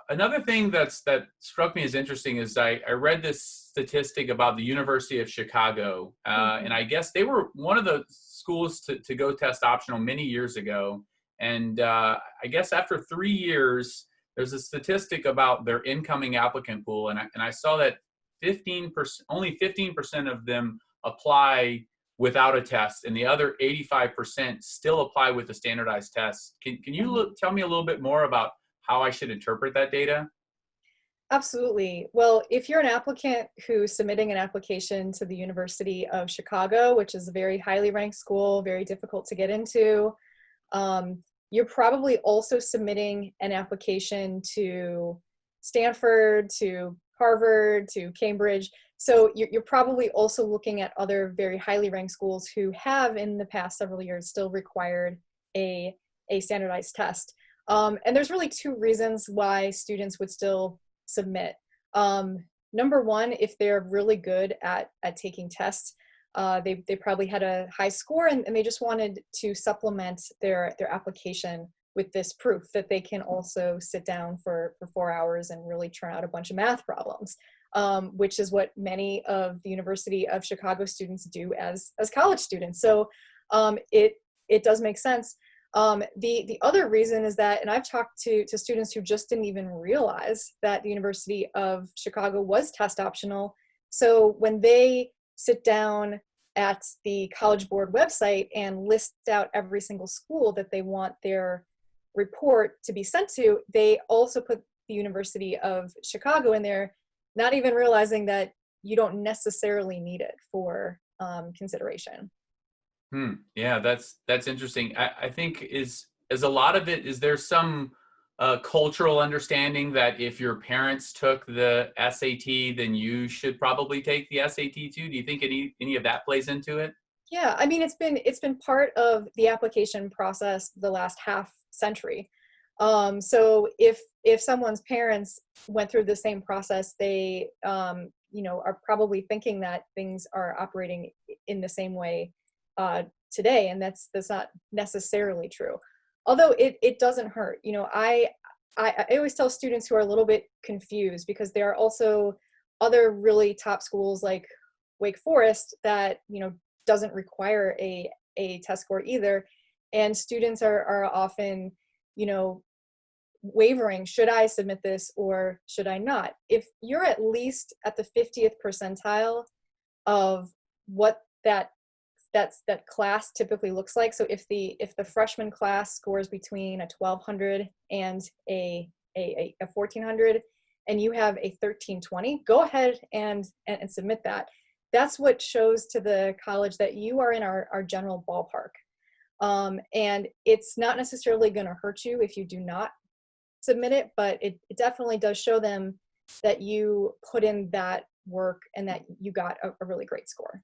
another thing that struck me as interesting is I read this statistic about the University of Chicago, and I guess they were one of the schools to go test optional many years ago. And I guess after 3 years, there's a statistic about their incoming applicant pool, and I saw that 15%, only 15% of them apply without a test, and the other 85% still apply with a standardized test. Can you tell me a little bit more about how I should interpret that data? Absolutely. Well, if you're an applicant who's submitting an application to the University of Chicago, which is a very highly ranked school, very difficult to get into, you're probably also submitting an application to Stanford, to Harvard, to Cambridge. So you're probably also looking at other very highly ranked schools who have in the past several years still required a standardized test. And there's really two reasons why students would still submit. Number one, if they're really good at taking tests, they probably had a high score and they just wanted to supplement their application with this proof that they can also sit down for 4 hours and really churn out a bunch of math problems, which is what many of the University of Chicago students do as college students. So it does make sense. The other reason is that, and I've talked to students who just didn't even realize that the University of Chicago was test optional. So when they sit down at the College Board website and list out every single school that they want their report to be sent to, they also put the University of Chicago in there, not even realizing that you don't necessarily need it for consideration. Yeah, that's interesting. I think is a lot of it, is there some cultural understanding that if your parents took the SAT, then you should probably take the SAT too? Do you think any of that plays into it? Yeah, I mean, it's been part of the application process the last half century. So if someone's parents went through the same process, they are probably thinking that things are operating in the same way today, and that's not necessarily true. Although it doesn't hurt. I always tell students who are a little bit confused, because there are also other really top schools like Wake Forest that doesn't require a test score either, and students are often wavering, should I submit this or should I not? If you're at least at the 50th percentile of what that class typically looks like. So if the freshman class scores between a 1200 and a 1400, and you have a 1320, go ahead and submit that. That's what shows to the college that you are in our general ballpark. And it's not necessarily going to hurt you if you do not submit it, but it definitely does show them that you put in that work and that you got a really great score.